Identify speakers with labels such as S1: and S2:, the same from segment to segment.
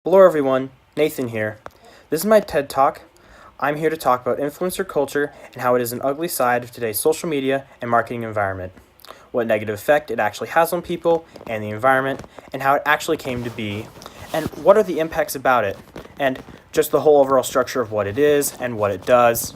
S1: Hello everyone, Nathan here. This is my TED Talk. I'm here to talk about influencer culture and how it is an ugly side of today's social media and marketing environment, what negative effect it actually has on people and the environment, and how it actually came to be, and what are the impacts about it, and just the whole overall structure of what it is and what it does.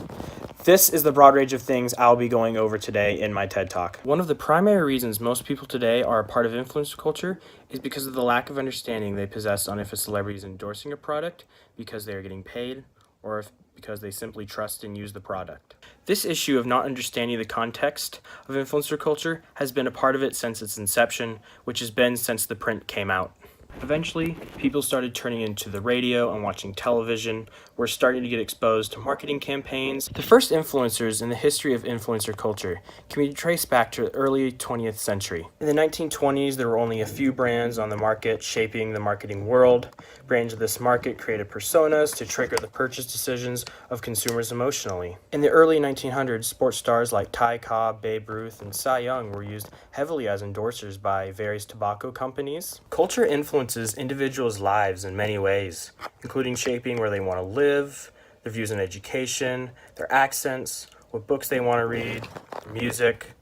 S1: This is the broad range of things I'll be going over today in my TED Talk. One of the primary reasons most people today are a part of influencer culture is because of the lack of understanding they possess on if a celebrity is endorsing a product because they are getting paid or if because they simply trust and use the product. This issue of not understanding the context of influencer culture has been a part of it since its inception, which has been since the print came out. Eventually, people started turning into the radio and watching television. We're starting to get exposed to marketing campaigns. The first influencers in the history of influencer culture can be traced back to the early 20th century. In the 1920s, there were only a few brands on the market shaping the marketing world. Brands of this market created personas to trigger the purchase decisions of consumers emotionally. In the early 1900s, sports stars like Ty Cobb, Babe Ruth, and Cy Young were used heavily as endorsers by various tobacco companies. Culture influences individuals' lives in many ways, including shaping where they want to live, their views on education, their accents, what books they want to read, music,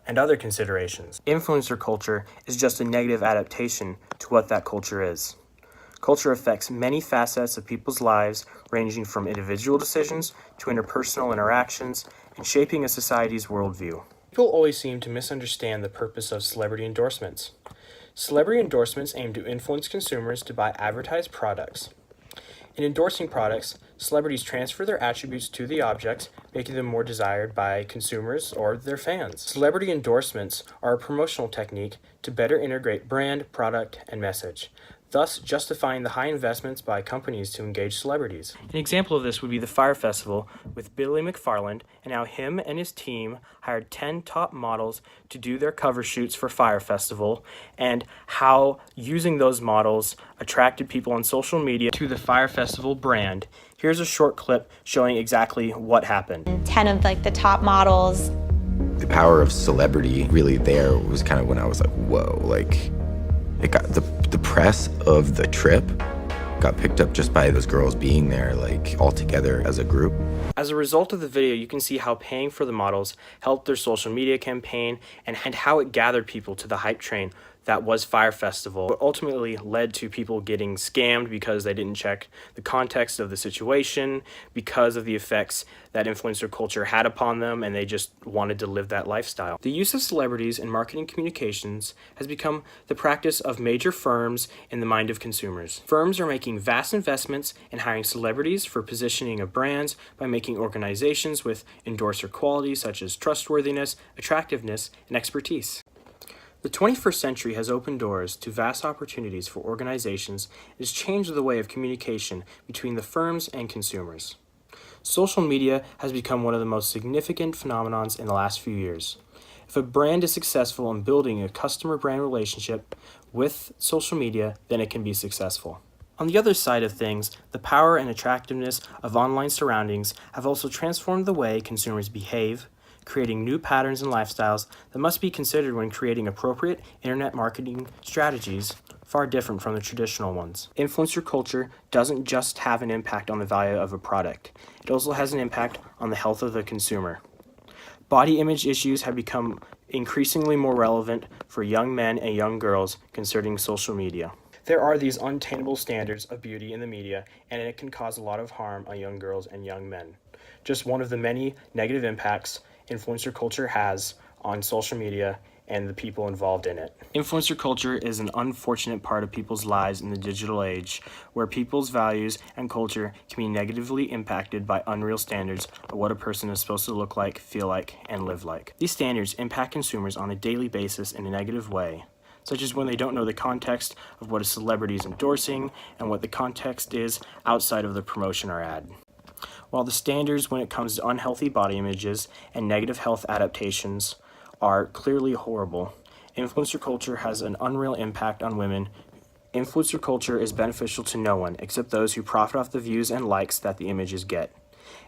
S1: and other considerations. Influencer culture is just a negative adaptation to what that culture is. Culture affects many facets of people's lives, ranging from individual decisions to interpersonal interactions and shaping a society's worldview. People always seem to misunderstand the purpose of celebrity endorsements. Celebrity endorsements aim to influence consumers to buy advertised products. In endorsing products, celebrities transfer their attributes to the objects, making them more desired by consumers or their fans. Celebrity endorsements are a promotional technique to better integrate brand, product, and message, thus justifying the high investments by companies to engage celebrities. An example of this would be the Fyre Festival with Billy McFarland, and how him and his team hired 10 top models to do their cover shoots for Fyre Festival, and how using those models attracted people on social media to the Fyre Festival brand. Here's a short clip showing exactly what happened.
S2: 10 of the top models.
S3: The power of celebrity really there was kind of when I was like, whoa, it got the press of the trip got picked up just by those girls being there, all together as a group.
S1: As a result of the video, you can see how paying for the models helped their social media campaign and how it gathered people to the hype train that was Fyre Festival, but ultimately led to people getting scammed because they didn't check the context of the situation, because of the effects that influencer culture had upon them, and they just wanted to live that lifestyle. The use of celebrities in marketing communications has become the practice of major firms in the mind of consumers. Firms are making vast investments in hiring celebrities for positioning of brands by making organizations with endorser qualities such as trustworthiness, attractiveness, and expertise. The 21st century has opened doors to vast opportunities for organizations and has changed the way of communication between the firms and consumers. Social media has become one of the most significant phenomenons in the last few years. If a brand is successful in building a customer-brand relationship with social media, then it can be successful. On the other side of things, the power and attractiveness of online surroundings have also transformed the way consumers behave, creating new patterns and lifestyles that must be considered when creating appropriate internet marketing strategies, far different from the traditional ones. Influencer culture doesn't just have an impact on the value of a product, it also has an impact on the health of the consumer. Body image issues have become increasingly more relevant for young men and young girls concerning social media. There are these unattainable standards of beauty in the media, and it can cause a lot of harm on young girls and young men. Just one of the many negative impacts influencer culture has on social media and the people involved in it. Influencer culture is an unfortunate part of people's lives in the digital age, where people's values and culture can be negatively impacted by unreal standards of what a person is supposed to look like, feel like, and live like. These standards impact consumers on a daily basis in a negative way, such as when they don't know the context of what a celebrity is endorsing and what the context is outside of the promotion or ad. While the standards when it comes to unhealthy body images and negative health adaptations are clearly horrible, influencer culture has an unreal impact on women. Influencer culture is beneficial to no one except those who profit off the views and likes that the images get.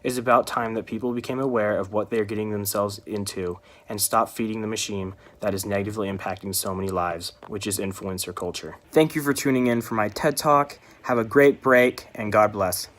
S1: It is about time that people became aware of what they are getting themselves into and stop feeding the machine that is negatively impacting so many lives, which is influencer culture. Thank you for tuning in for my TED Talk. Have a great break, and God bless.